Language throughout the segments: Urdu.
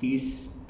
30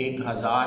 1000,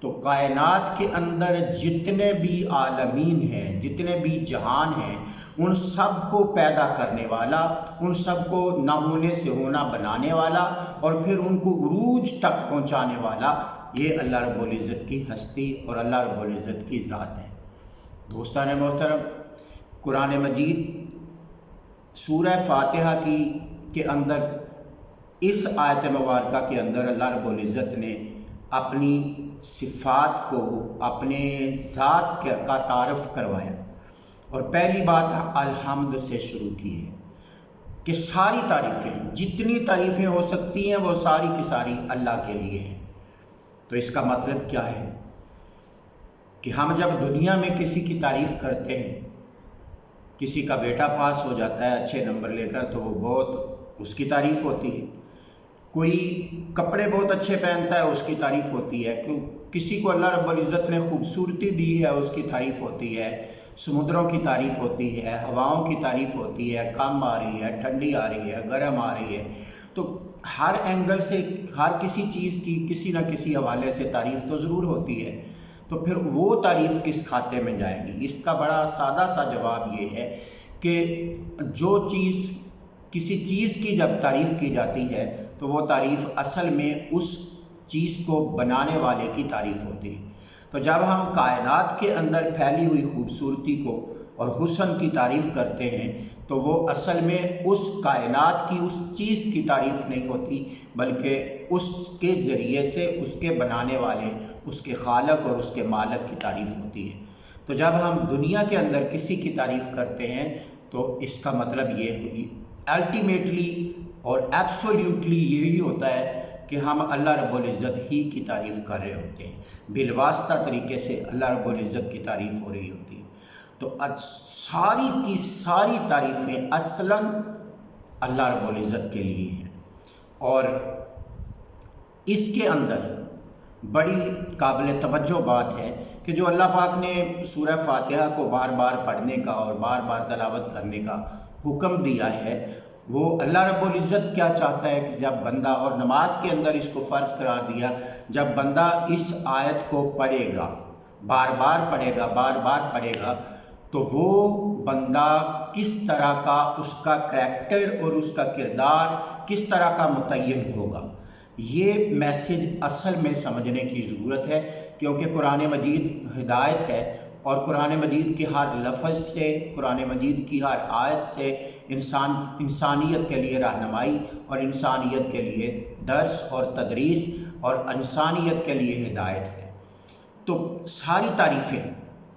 تو کائنات کے اندر جتنے بھی عالمین ہیں، جتنے بھی جہان ہیں، ان سب کو پیدا کرنے والا، ان سب کو نہ ہونے سے ہونا بنانے والا اور پھر ان کو عروج تک پہنچانے والا، یہ اللہ رب العزت کی ہستی اور اللہ رب العزت کی ذات ہے۔ دوستان محترم، قرآن مجید سورہ فاتحہ کے اندر، اس آیت مبارکہ کے اندر اللہ رب العزت نے اپنی صفات کو، اپنے ذات کا تعارف کروایا، اور پہلی بات الحمد سے شروع کی ہے کہ ساری تعریفیں، جتنی تعریفیں ہو سکتی ہیں وہ ساری کی ساری اللہ کے لیے ہیں۔ تو اس کا مطلب کیا ہے کہ ہم جب دنیا میں کسی کی تعریف کرتے ہیں، کسی کا بیٹا پاس ہو جاتا ہے اچھے نمبر لے کر تو وہ بہت اس کی تعریف ہوتی ہے، کوئی کپڑے بہت اچھے پہنتا ہے اس کی تعریف ہوتی ہے، کسی کو اللہ رب العزت نے خوبصورتی دی ہے اس کی تعریف ہوتی ہے، سمندروں کی تعریف ہوتی ہے، ہواؤں کی تعریف ہوتی ہے، کم آ رہی ہے، ٹھنڈی آ رہی ہے، گرم آ رہی ہے، تو ہر اینگل سے ہر کسی چیز کی کسی نہ کسی حوالے سے تعریف تو ضرور ہوتی ہے۔ تو پھر وہ تعریف کس کھاتے میں جائے گی؟ اس کا بڑا سادہ سا جواب یہ ہے کہ جو چیز، کسی چیز کی جب تعریف کی جاتی ہے تو وہ تعریف اصل میں اس چیز کو بنانے والے کی تعریف ہوتی ہے۔ تو جب ہم کائنات کے اندر پھیلی ہوئی خوبصورتی کو اور حسن کی تعریف کرتے ہیں تو وہ اصل میں اس کائنات کی، اس چیز کی تعریف نہیں ہوتی، بلکہ اس کے ذریعے سے اس کے بنانے والے، اس کے خالق اور اس کے مالک کی تعریف ہوتی ہے۔ تو جب ہم دنیا کے اندر کسی کی تعریف کرتے ہیں تو اس کا مطلب یہ الٹیمیٹلی اور ایبسولیوٹلی یہی ہوتا ہے کہ ہم اللہ رب العزت ہی کی تعریف کر رہے ہوتے ہیں، بالواسطہ طریقے سے اللہ رب العزت کی تعریف ہو رہی ہوتی ہے۔ تو ساری کی ساری تعریفیں اصلاً اللہ رب العزت کے لیے ہیں، اور اس کے اندر بڑی قابل توجہ بات ہے کہ جو اللہ پاک نے سورہ فاتحہ کو بار بار پڑھنے کا اور بار بار تلاوت کرنے کا حکم دیا ہے، وہ اللہ رب العزت کیا چاہتا ہے کہ جب بندہ، اور نماز کے اندر اس کو فرض قرار دیا، جب بندہ اس آیت کو پڑھے گا، بار بار پڑھے گا، بار بار پڑھے گا، تو وہ بندہ کس طرح کا، اس کا کریکٹر اور اس کا کردار کس طرح کا متعین ہوگا، یہ میسج اصل میں سمجھنے کی ضرورت ہے، کیونکہ قرآن مجید ہدایت ہے، اور قرآن مجید کے ہر لفظ سے، قرآن مجید کی ہر آیت سے انسانیت کے لیے رہنمائی اور انسانیت کے لیے درس اور تدریس اور انسانیت کے لیے ہدایت ہے۔ تو ساری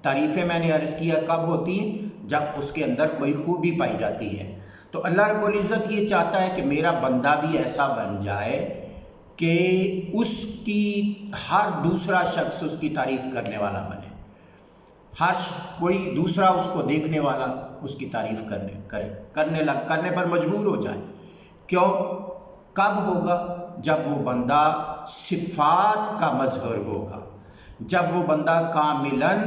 تعریفیں میں نے عرض کیا کب ہوتی ہیں؟ جب اس کے اندر کوئی خوبی پائی جاتی ہے۔ تو اللہ رب العزت یہ چاہتا ہے کہ میرا بندہ بھی ایسا بن جائے کہ اس کی ہر دوسرا شخص اس کی تعریف کرنے والا بنے، ہر کوئی دوسرا اس کو دیکھنے والا اس کی تعریف کرنے پر مجبور ہو جائے۔ کیوں؟ کب ہوگا؟ جب وہ بندہ صفات کا مظہر ہوگا، جب وہ بندہ کاملاً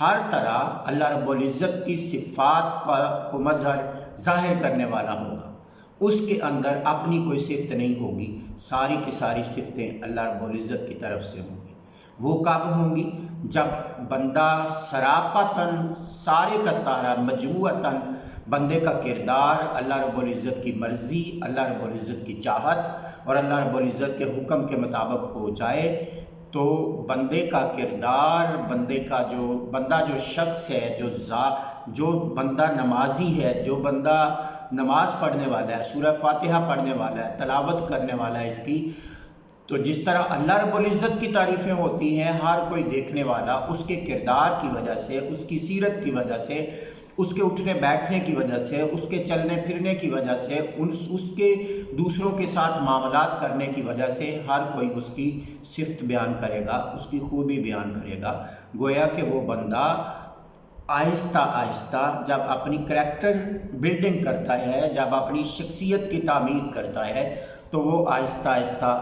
ہر طرح اللہ رب العزت کی صفات کو مظہر ظاہر کرنے والا ہوگا، اس کے اندر اپنی کوئی صفت نہیں ہوگی، ساری کی ساری صفتیں اللہ رب العزت کی طرف سے ہوں گی۔ وہ کب ہوں گی؟ جب بندہ سراپتاً، سارے کا سارا مجموعتاً بندے کا کردار اللہ رب العزت کی مرضی، اللہ رب العزت کی چاہت اور اللہ رب العزت کے حکم کے مطابق ہو جائے، تو بندے کا کردار، بندہ جو شخص ہے، جو بندہ نمازی ہے، جو بندہ نماز پڑھنے والا ہے، سورہ فاتحہ پڑھنے والا ہے، تلاوت کرنے والا ہے اس کی، تو جس طرح اللہ رب العزت کی تعریفیں ہوتی ہیں، ہر کوئی دیکھنے والا اس کے کردار کی وجہ سے، اس کی سیرت کی وجہ سے، اس کے اٹھنے بیٹھنے کی وجہ سے، اس کے چلنے پھرنے کی وجہ سے، اس کے دوسروں کے ساتھ معاملات کرنے کی وجہ سے ہر کوئی اس کی صفت بیان کرے گا، اس کی خوبی بیان کرے گا۔ گویا کہ وہ بندہ آہستہ آہستہ جب اپنی کریکٹر بلڈنگ کرتا ہے، جب اپنی شخصیت کی تعمیر کرتا ہے، تو وہ آہستہ آہستہ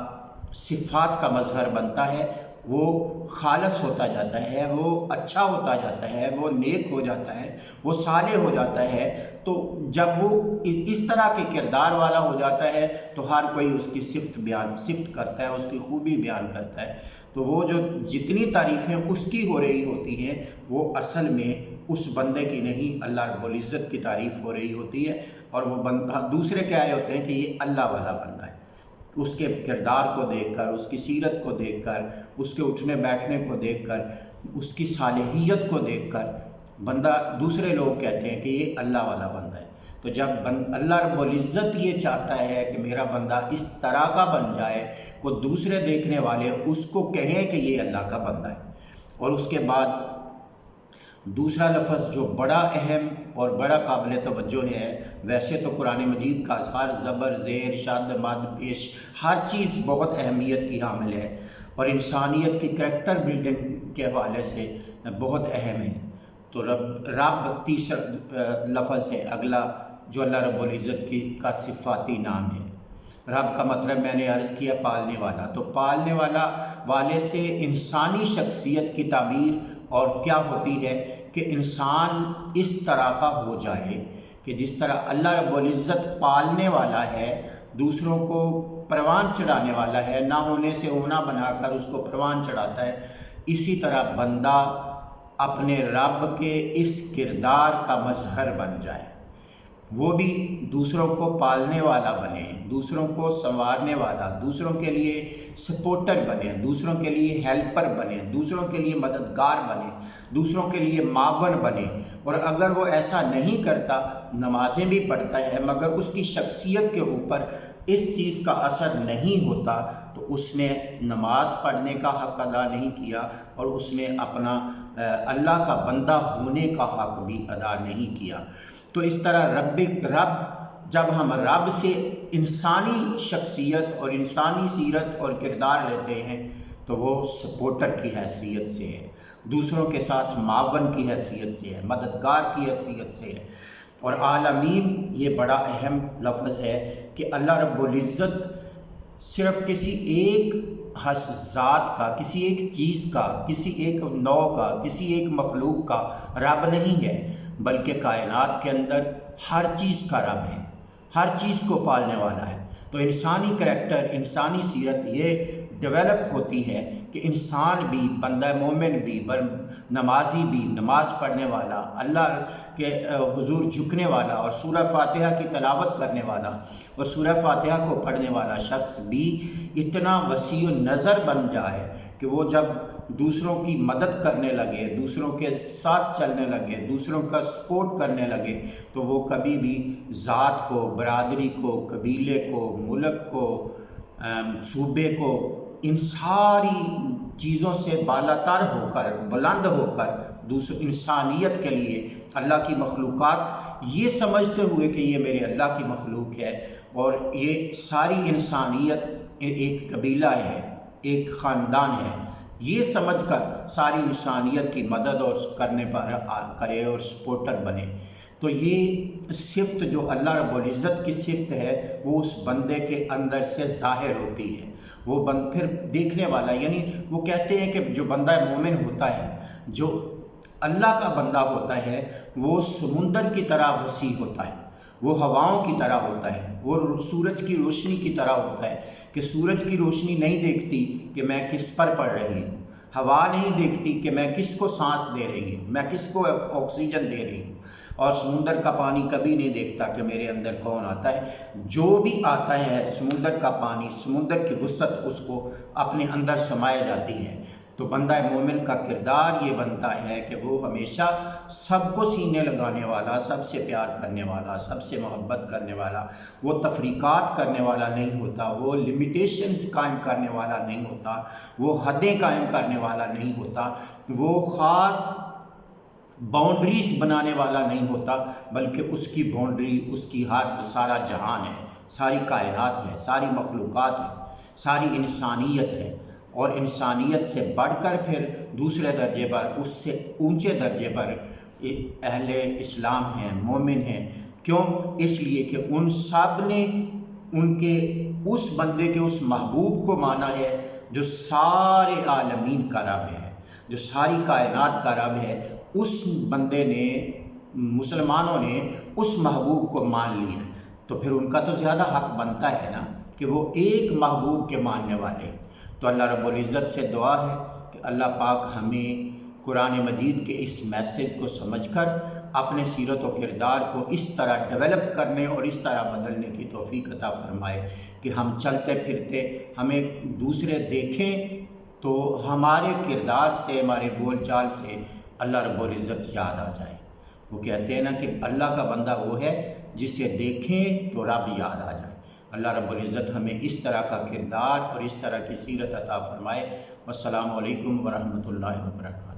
صفات کا مظہر بنتا ہے، وہ خالص ہوتا جاتا ہے، وہ اچھا ہوتا جاتا ہے، وہ نیک ہو جاتا ہے، وہ صالح ہو جاتا ہے۔ تو جب وہ اس طرح کے کردار والا ہو جاتا ہے تو ہر کوئی اس کی صفت کرتا ہے، اس کی خوبی بیان کرتا ہے۔ تو وہ جو جتنی تعریفیں اس کی ہو رہی ہوتی ہیں وہ اصل میں اس بندے کی نہیں، اللہ رب العزت کی تعریف ہو رہی ہوتی ہے، اور وہ بندہ دوسرے کہہ رہے ہوتے ہیں کہ یہ اللہ والا بندہ ہے۔ اس کے کردار کو دیکھ کر، اس کی سیرت کو دیکھ کر، اس کے اٹھنے بیٹھنے کو دیکھ کر، اس کی صالحیت کو دیکھ کر بندہ، دوسرے لوگ کہتے ہیں کہ یہ اللہ والا بندہ ہے۔ تو جب اللہ رب العزت یہ چاہتا ہے کہ میرا بندہ اس طرح کا بن جائے، وہ دوسرے دیکھنے والے اس کو کہیں کہ یہ اللہ کا بندہ ہے۔ اور اس کے بعد دوسرا لفظ جو بڑا اہم اور بڑا قابل توجہ ہے، ویسے تو قرآن مجید کا ہر زبر، زیر، شاد، مد، پیش ہر چیز بہت اہمیت کی حامل ہے اور انسانیت کی کریکٹر بلڈنگ کے حوالے سے بہت اہم ہے۔ تو رب تیسرا لفظ ہے اگلا جو اللہ رب العزت کا صفاتی نام ہے۔ رب کا مطلب میں نے عرض کیا پالنے والا، تو پالنے والا والے سے انسانی شخصیت کی تعبیر اور کیا ہوتی ہے کہ انسان اس طرح کا ہو جائے کہ جس طرح اللہ رب العزت پالنے والا ہے، دوسروں کو پروان چڑھانے والا ہے، نہ ہونے سے ہونا بنا کر اس کو پروان چڑھاتا ہے، اسی طرح بندہ اپنے رب کے اس کردار کا مظہر بن جائے، وہ بھی دوسروں کو پالنے والا بنے، دوسروں کو سنوارنے والا، دوسروں کے لیے سپورٹر بنے، دوسروں کے لیے ہیلپر بنے، دوسروں کے لیے مددگار بنے، دوسروں کے لیے معاون بنے۔ اور اگر وہ ایسا نہیں کرتا، نمازیں بھی پڑھتا ہے مگر اس کی شخصیت کے اوپر اس چیز کا اثر نہیں ہوتا، تو اس نے نماز پڑھنے کا حق ادا نہیں کیا اور اس نے اپنا اللہ کا بندہ ہونے کا حق بھی ادا نہیں کیا۔ تو اس طرح رب جب ہم رب سے انسانی شخصیت اور انسانی سیرت اور کردار لیتے ہیں تو وہ سپورٹر کی حیثیت سے ہے، دوسروں کے ساتھ معاون کی حیثیت سے ہے، مددگار کی حیثیت سے ہے۔ اور عالمین یہ بڑا اہم لفظ ہے کہ اللہ رب العزت صرف کسی ایک ذات کا، کسی ایک چیز کا، کسی ایک نوع کا، کسی ایک مخلوق کا رب نہیں ہے، بلکہ کائنات کے اندر ہر چیز کا رب ہے، ہر چیز کو پالنے والا ہے۔ تو انسانی کریکٹر، انسانی سیرت یہ ڈیولپ ہوتی ہے کہ انسان بھی، بندہ مومن بھی، نمازی بھی، نماز پڑھنے والا، اللہ کے حضور جھکنے والا اور سورہ فاتحہ کی تلاوت کرنے والا اور سورہ فاتحہ کو پڑھنے والا شخص بھی اتنا وسیع نظر بن جائے کہ وہ جب دوسروں کی مدد کرنے لگے، دوسروں کے ساتھ چلنے لگے، دوسروں کا سپورٹ کرنے لگے، تو وہ کبھی بھی ذات کو، برادری کو، قبیلے کو، ملک کو، صوبے کو، ان ساری چیزوں سے بالا تر ہو کر، بلند ہو کر انسانیت کے لیے اللہ کی مخلوقات یہ سمجھتے ہوئے کہ یہ میرے اللہ کی مخلوق ہے اور یہ ساری انسانیت ایک قبیلہ ہے، ایک خاندان ہے، یہ سمجھ کر ساری انسانیت کی مدد اور کرنے پر کرے اور سپورٹر بنے۔ تو یہ صفت جو اللہ رب العزت کی صفت ہے وہ اس بندے کے اندر سے ظاہر ہوتی ہے۔ وہ پھر دیکھنے والا، یعنی وہ کہتے ہیں کہ جو بندہ مومن ہوتا ہے، جو اللہ کا بندہ ہوتا ہے، وہ سمندر کی طرح وسیع ہوتا ہے، وہ ہواؤں کی طرح ہوتا ہے، وہ سورج کی روشنی کی طرح ہوتا ہے کہ سورج کی روشنی نہیں دیکھتی کہ میں کس پر پڑ رہی ہوں، ہوا نہیں دیکھتی کہ میں کس کو سانس دے رہی ہوں، میں کس کو آکسیجن دے رہی ہوں، اور سمندر کا پانی کبھی نہیں دیکھتا کہ میرے اندر کون آتا ہے۔ جو بھی آتا ہے سمندر کا پانی، سمندر کی وسعت اس کو اپنے اندر سمائے جاتی ہے۔ تو بندہ مومن کا کردار یہ بنتا ہے کہ وہ ہمیشہ سب کو سینے لگانے والا، سب سے پیار کرنے والا، سب سے محبت کرنے والا، وہ تفریقات کرنے والا نہیں ہوتا، وہ لمیٹیشنز قائم کرنے والا نہیں ہوتا، وہ حدیں قائم کرنے والا نہیں ہوتا، وہ خاص باؤنڈریز بنانے والا نہیں ہوتا، بلکہ اس کی باؤنڈری، اس کی حد سارا جہان ہے، ساری کائنات ہے، ساری مخلوقات ہے، ساری انسانیت ہے۔ اور انسانیت سے بڑھ کر پھر دوسرے درجے پر، اس سے اونچے درجے پر اہل اسلام ہیں، مومن ہیں۔ کیوں؟ اس لیے کہ ان سب نے ان کے اس بندے کے اس محبوب کو مانا ہے جو سارے عالمین کا رب ہے، جو ساری کائنات کا رب ہے۔ اس بندے نے، مسلمانوں نے اس محبوب کو مان لیا، تو پھر ان کا تو زیادہ حق بنتا ہے نا کہ وہ ایک محبوب کے ماننے والے۔ تو اللہ رب العزت سے دعا ہے کہ اللہ پاک ہمیں قرآن مجید کے اس میسیج کو سمجھ کر اپنے سیرت و کردار کو اس طرح ڈیولپ کرنے اور اس طرح بدلنے کی توفیق عطا فرمائے کہ ہم چلتے پھرتے ہمیں دوسرے دیکھیں تو ہمارے کردار سے، ہمارے بول چال سے اللہ رب العزت یاد آ جائے۔ وہ کہتے ہیں نا کہ اللہ کا بندہ وہ ہے جسے دیکھیں تو رب یاد آ جائے۔ اللہ رب العزت ہمیں اس طرح کا کردار اور اس طرح کی سیرت عطا فرمائے۔ والسلام علیکم ورحمۃ اللہ وبرکاتہ۔